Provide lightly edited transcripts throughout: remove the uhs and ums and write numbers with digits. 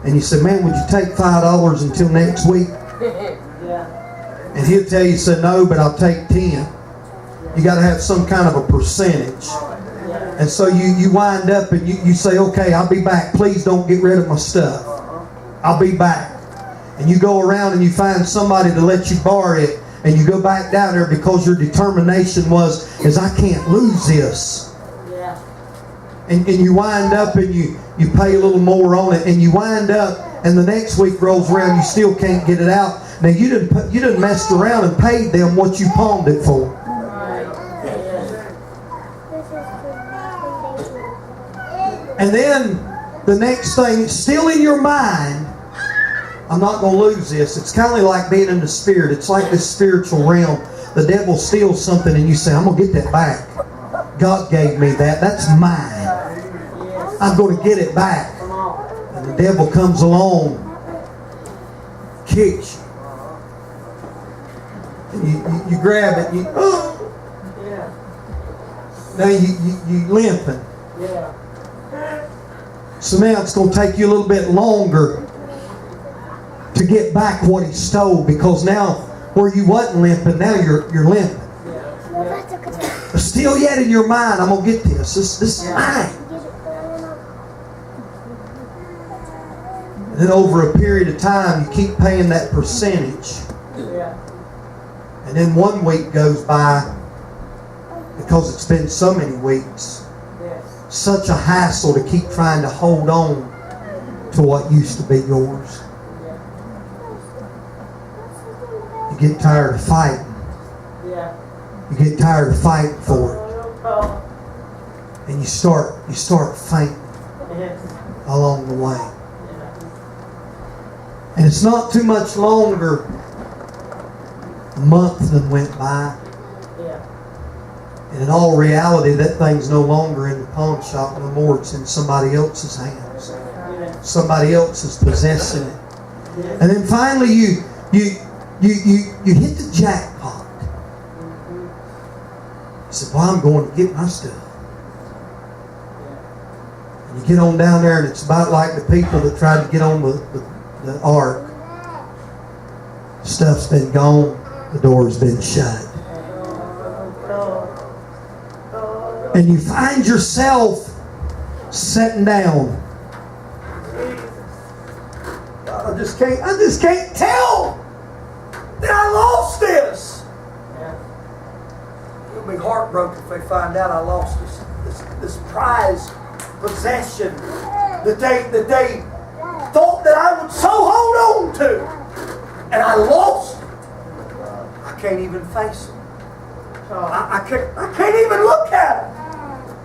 And you say, man, would you take $5 until next week? And he'll tell you, say, no, but I'll take 10. You got to have some kind of a percentage. And so you wind up and you say, okay, I'll be back. Please don't get rid of my stuff. I'll be back. And you go around and you find somebody to let you borrow it. And you go back down there because your determination is I can't lose this. And you wind up and you pay a little more on it. And you wind up and the next week rolls around, you still can't get it out. Now you didn't mess around and paid them what you pawned it for. And then the next thing, it's still in your mind, I'm not going to lose this. It's kind of like being in the spirit. It's like this spiritual realm. The devil steals something and you say, I'm going to get that back. God gave me that. That's mine. I'm going to get it back. And the devil comes along, kicks you. And you grab it and you, oh. Now you limping. So now it's going to take you a little bit longer to get back what he stole, because now where you wasn't limping, now you're limping. But still yet in your mind, I'm going to get this. This is mine. And then over a period of time, you keep paying that percentage. And then 1 week goes by, because it's been so many weeks. Such a hassle to keep trying to hold on to what used to be yours. You get tired of fighting. You get tired of fighting for it. And you start fainting along the way. And it's not too much longer. A month then went by. And in all reality, that thing's no longer in the pawn shop no more. It's in somebody else's hands. Somebody else is possessing it. And then finally you hit the jackpot. You said, well, I'm going to get my stuff. And you get on down there, and it's about like the people that tried to get on the ark. Stuff's been gone. The door's been shut. And you find yourself sitting down. God, I just can't tell that I lost this. You'll be heartbroken if they find out I lost this prized possession that they thought that I would so hold on to, and I lost it. I can't even face it. I can't even look at it.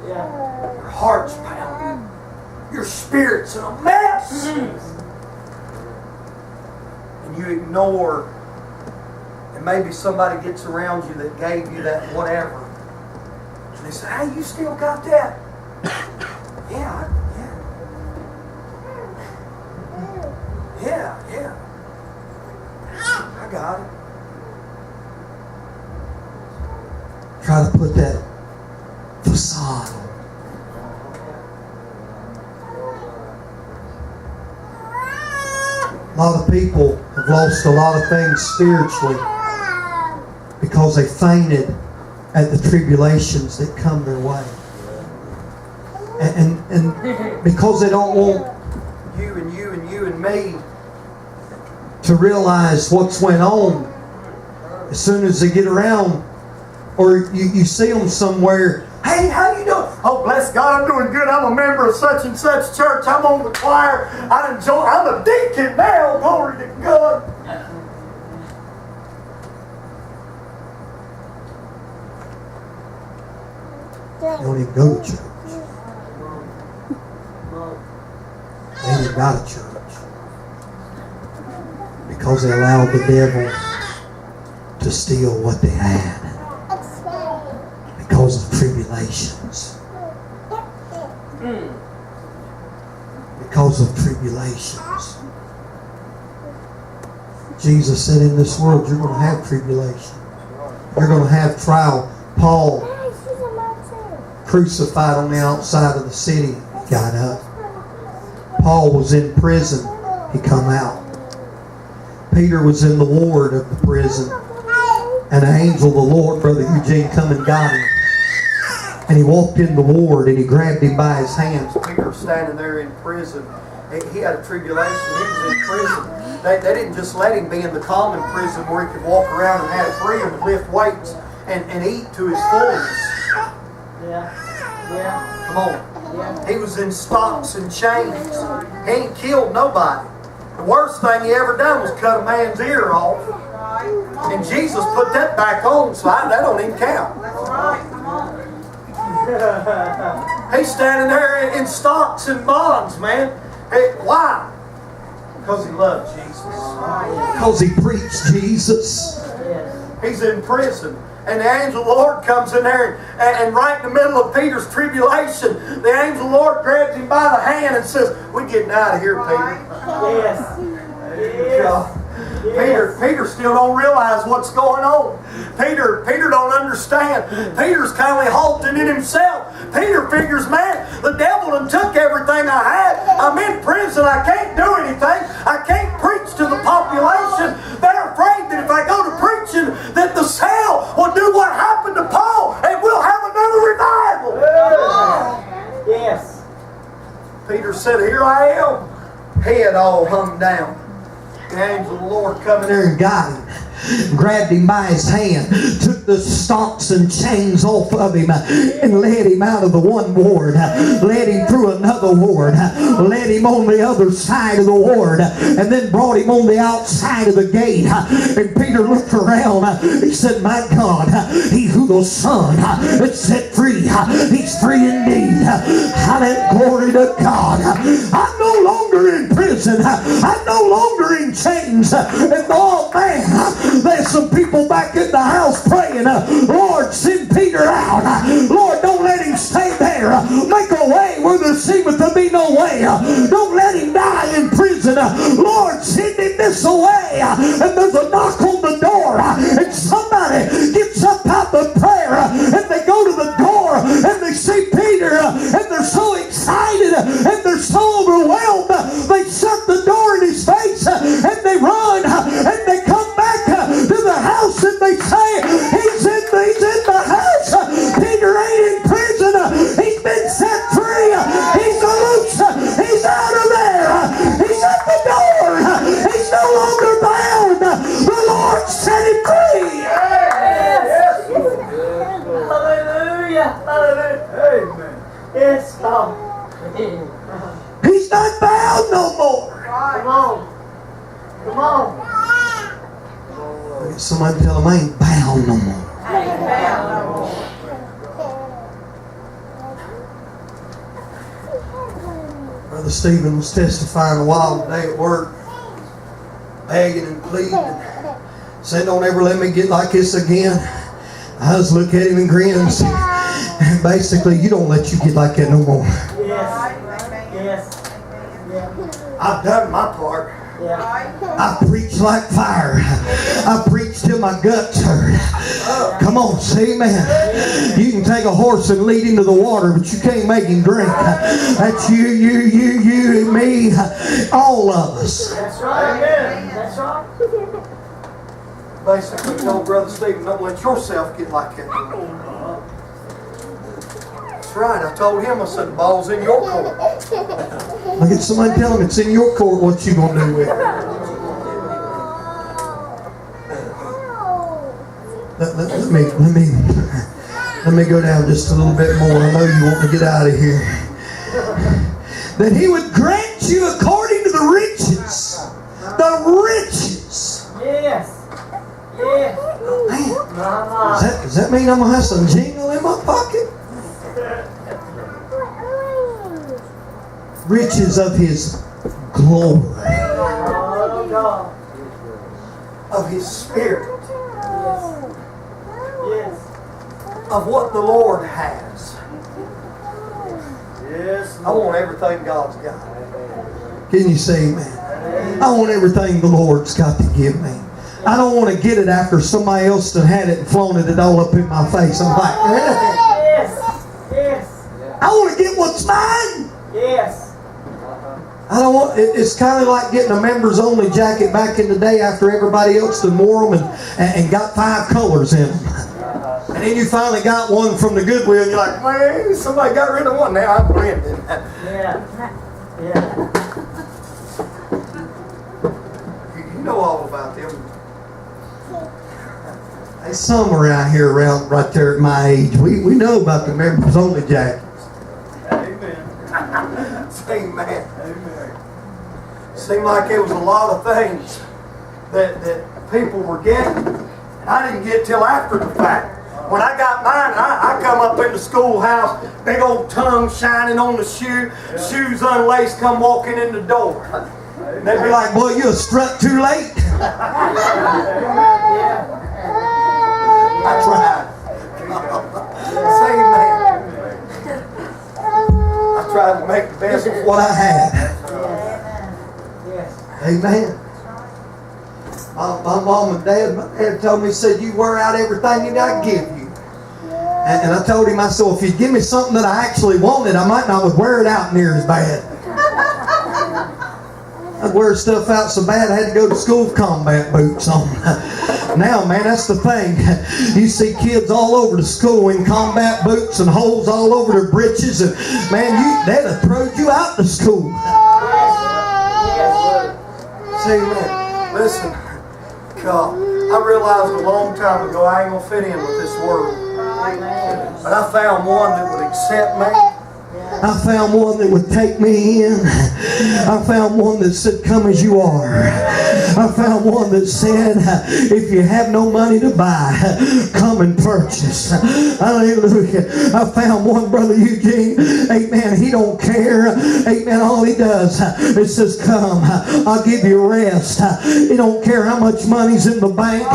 Your heart's pounding. Your spirit's in a mess. And you ignore, and maybe somebody gets around you that gave you that whatever. And they say, hey, you still got that? Yeah. I got it. Try to put that facade on. A lot of people have lost a lot of things spiritually because they fainted at the tribulations that come their way. And because they don't want you and me to realize what's went on, as soon as they get around, or you see them somewhere, hey, how you doing? Oh, bless God, I'm doing good. I'm a member of such and such church. I'm on the choir. I'm a deacon now. Glory to God. They don't even go to church. They ain't even got a church. Because they allowed the devil to steal what they had. Because of tribulations. Because of tribulations. Jesus said, in this world you're going to have tribulation. You're going to have trial. Paul, crucified on the outside of the city, got up. Paul was in prison he come out. Peter was in the ward of the prison, and an angel of the Lord, Brother Eugene, come and got him. And he walked in the ward and he grabbed him by his hands. Peter was standing there in prison. He had a tribulation. He was in prison. They didn't just let him be in the common prison where he could walk around and have freedom to lift weights and eat to his fullness. Yeah. Come on. Yeah. He was in stocks and chains. He ain't killed nobody. The worst thing he ever done was cut a man's ear off. And Jesus put that back on, so that don't even count. That's right. Come on. He's standing there in stocks and bonds, man. Hey, why? Because he loved Jesus. Because he preached Jesus. Yes. He's in prison. And the angel of the Lord comes in there, and right in the middle of Peter's tribulation, the angel of the Lord grabs him by the hand and says, "We're getting out of here, Peter." Yes. Yes. Peter still don't realize what's going on. Peter don't understand. Peter's kind of halting in himself. Peter figures, man, the devil done took everything I had. I'm in prison. I can't do anything. I can't preach to the population. They're afraid that if I go to preaching, that the cell will do what happened to Paul, and we'll have another revival. Yes. Peter said, "Here I am." Head all hung down. The angel of the Lord come in there and got him. Grabbed him by his hand, took the stocks and chains off of him, and led him out of the one ward, led him through another ward, led him on the other side of the ward, and then brought him on the outside of the gate. And Peter looked around. He said, "My God, he who the Son has set free, he's free indeed." Hallelujah, glory to God. I'm no longer in prison. I'm no longer in chains. And oh man, there's some people back in the house praying, "Lord, send Peter out. Lord, don't let him stay there. Make a way where there seemeth to be no way. Don't let him die in prison. Lord, send him this way." And there's a knock on the door, and somebody gets up out the prayer, and they go to the door, and they see Peter, and they're so excited, and they're so overwhelmed, they shut the door in his face, and they run, and they come back to the house, and they say, he's in the house. Peter ain't in prison. He's been set free. He's loose. He's out of there. He's at the door. He's no longer bound. The Lord set him free. Yes. Hallelujah. Hallelujah. Amen. Yes, God. He's not bound no more. Come on. Come on. Somebody tell him, "I ain't bound no more." Brother Stephen was testifying a while today at work, begging and pleading, and said, "Don't ever let me get like this again." I just look at him and grin and say, basically, you don't let you get like that no more. Yes. Yes. Yeah. I've done my part. Yeah. I preach like fire. I preach till my guts hurt. Come on, say amen. You can take a horse and lead him to the water, but you can't make him drink. That's you, and me, all of us. That's right. Amen. That's right. Basically, told Brother Stephen, don't let yourself get like that. That's right. I told him, I said, the ball's in your court. Look at somebody tell him it's in your court. What you gonna do with it? Let me go down just a little bit more. I know you want to get out of here. That he would grant you according to the riches. The riches. Yes. Yes. Man, does that mean I'm gonna have some jingle in my pocket? Riches of his glory, Oh, God. of his spirit, Yes. of what the Lord has. Yes. I want everything God's got. Can you say amen? I want everything the Lord's got to give me. I don't want to get it after somebody else that had it and flown it all up in my face. I'm like, Yes. Yes. I want to get what's mine. Yes. I don't want. It's kind of like getting a members only jacket back in the day after everybody else had wore them and got 5 colors in them. And then you finally got one from the Goodwill, and you're like, man, somebody got rid of one. Now I'm blending. Yeah. Yeah. You know all about them. There's some around here, right there at my age. We know about the members only jackets. Amen. Say, man. Amen. Seemed like there was a lot of things that people were getting. And I didn't get till after the fact. When I got mine, I come up in the schoolhouse, big old tongue shining on the shoes unlaced, come walking in the door. They'd be like, boy, you struck too late. I tried. Say amen. I tried to make the best of what I had. Amen. My mom and dad, my dad told me, said, you wear out everything that I give you. And I told him, I said, well, if you'd give me something that I actually wanted, I might not would wear it out near as bad. I'd wear stuff out so bad I had to go to school with combat boots on. Now, man, that's the thing. You see kids all over the school in combat boots and holes all over their breeches. And, man, they'd have thrown you out the school. See, man, listen, God, I realized a long time ago I ain't going to fit in with this world. But I found one that would accept me. I found one that would take me in. I found one that said, come as you are. I found one that said, if you have no money to buy, come and purchase. Hallelujah. I found one, Brother Eugene. Amen. He don't care. Amen. All he does is says, come. I'll give you rest. He don't care how much money's in the bank.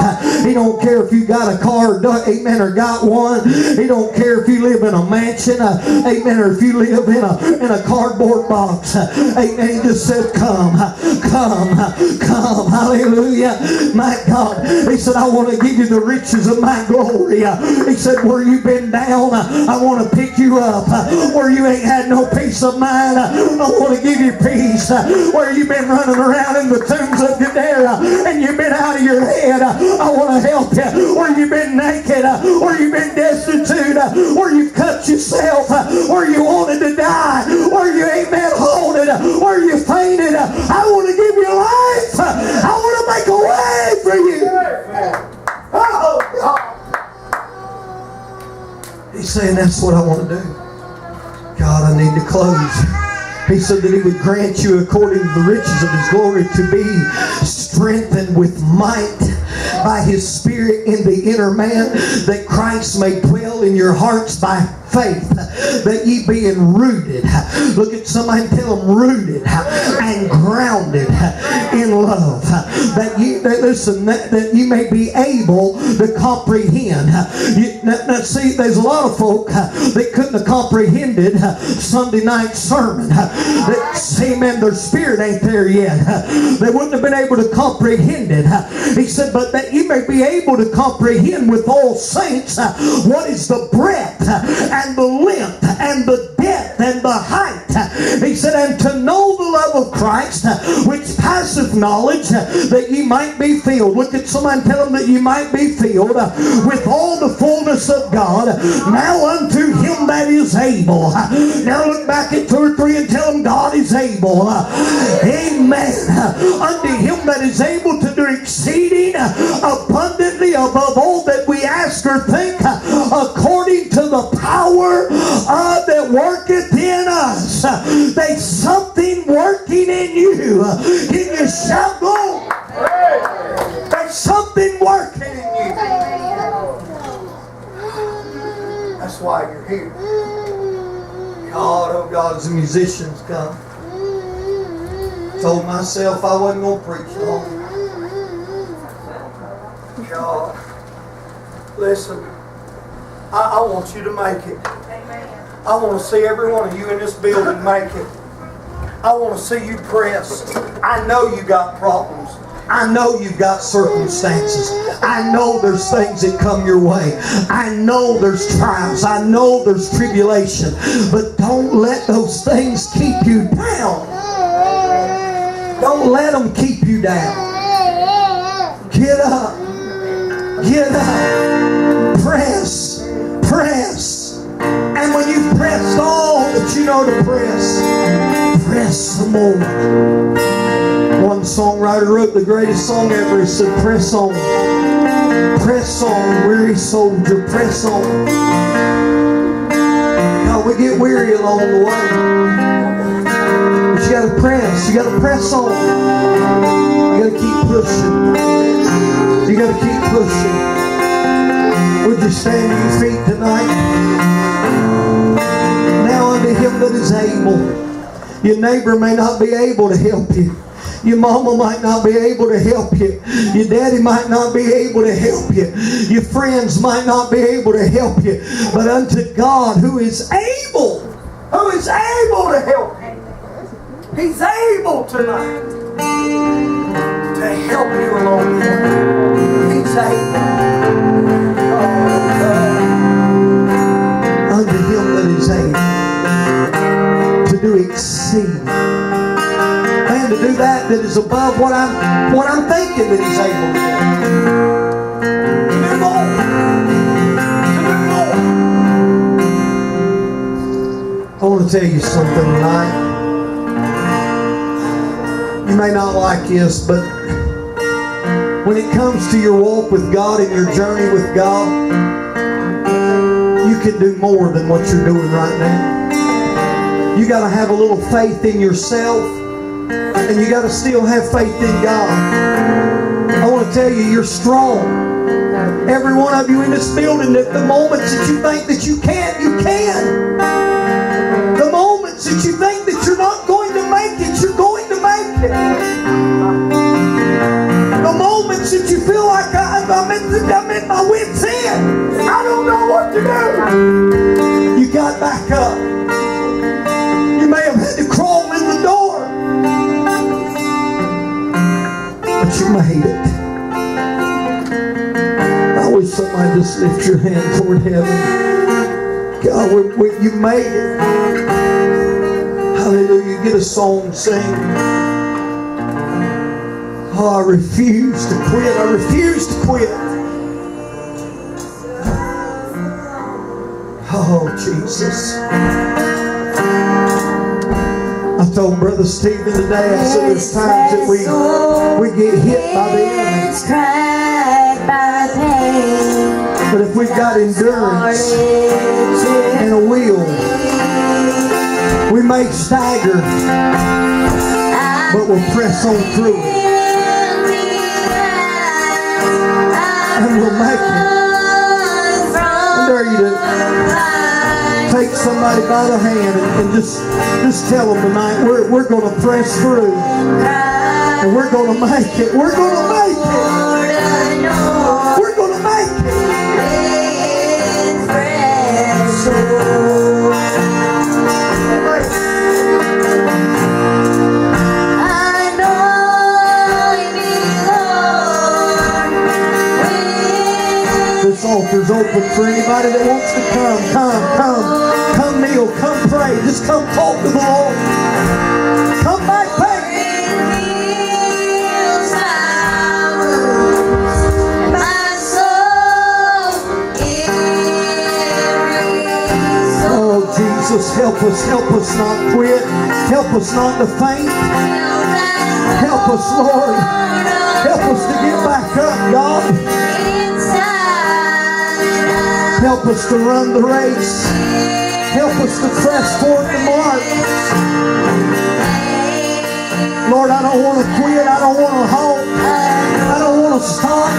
He don't care if you got a car, amen, or got one. He don't care if you live in a mansion, amen, or if you live in a cardboard box. Amen. He just said, come, come, come. Hallelujah. My God. He said, I want to give you the riches of my glory. He said, where you've been down, I want to pick you up. Where you ain't had no peace of mind, I want to give you peace. Where you've been running around in the tombs of Gadara and you've been out of your head, I want to help you. Where you've been naked, where you've been destitute, where you've cut yourself, where you wanted to die, where you ain't been haunted, where you fainted, I want to give you life. I want to make a way for you. Oh, God. He's saying that's what I want to do. God, I need to close. He said that He would grant you according to the riches of His glory to be strengthened with might by His Spirit in the inner man, that Christ may dwell in your hearts by faith, that ye being rooted. Look at somebody and tell them, rooted and grounded in love. That you may be able to comprehend. Now see, there's a lot of folk that couldn't have comprehended Sunday night sermon. Amen, their spirit ain't there yet. They wouldn't have been able to comprehend it. He said, but that you may be able to comprehend with all saints what is the breadth and the length and the depth and the height. He said, and to know the love of Christ, which passeth knowledge, that ye might be filled. Look at somebody and tell them that you might be filled with all the fullness of God. Now unto Him that is able. Now look back at 2 or 3 and tell them God is able. Amen. Unto Him that is able to do exceeding abundantly above all that we ask or think, according to the power that worketh in us. There's something working in you. Can you shout glory? There's something working in you. That's why you're here. God, oh God, as the musicians come. Told myself I wasn't going to preach long. God, listen, I want you to make it. I want to see every one of you in this building make it. I want to see you press. I know you got problems. I know you've got circumstances. I know there's things that come your way. I know there's trials. I know there's tribulation. But don't let those things keep you down. Don't let them keep you down. Get up. Get up. Press. Press. And when you've pressed all that you know to press, press some more. One songwriter wrote the greatest song ever. He said, press on. Press on, weary soldier, press on. Now we get weary along the way. But you gotta press. You gotta press on. You gotta keep pushing. You gotta keep pushing. Would you stand to your feet tonight? Now unto him that is able. Your neighbor may not be able to help you. Your mama might not be able to help you. Your daddy might not be able to help you. Your friends might not be able to help you. But unto God who is able to help you. He's able tonight to help you along the way. He's able. Unto him that is able to do exceeding. Man, to do that is above what I'm thinking that he's able to do. To do more. To do more. I want to tell you something tonight. You may not like this, but when it comes to your walk with God and your journey with God, you can do more than what you're doing right now. You got to have a little faith in yourself, and you got to still have faith in God. I want to tell you, you're strong. Every one of you in this building, at the moments that you think that you can't, you can. The moments that you think that you're not going to make it, you're going to make it. The moments that you feel like I'm at my wit's end, I don't know what to do. You got back up. You may have had to crawl in the door, but you made it. I wish somebody just lift your hand toward heaven. God, you made it. Hallelujah. Get a song, sing. Oh, I refuse to quit. I refuse to quit. Oh, Jesus. I told Brother Stephen today, I said there's times that we get hit by the enemy. But if we've got endurance and a will, we may stagger, but we'll press on through it. And we'll make it. I dare you to take somebody by the hand and just tell them tonight, we're going to press through. And we're going to make it. We're going to make it. We're going to make it. This altar's open for anybody that wants to come. Come kneel, come pray. Just come talk to the Lord. Come back, pray. Oh, Jesus, help us not quit. Help us not to faint. Help us, Lord. Help us to get back up, God. Help us to run the race. Help us to press toward the mark. Lord, I don't want to quit. I don't want to halt. I don't want to stop.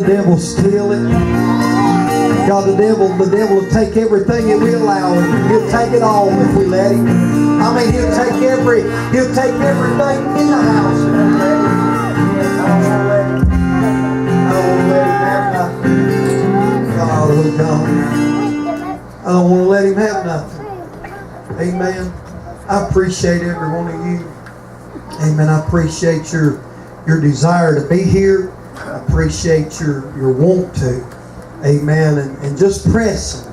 devil steal it. God, the devil will take everything that we allow him. He'll take it all if we let him. I mean, he'll take everything in the house and he'll let him. I don't want to let him have nothing. God. I don't want to let him have nothing. Amen. I appreciate every one of you. Amen. I appreciate your desire to be here. I appreciate your want to. Amen. And just pressing.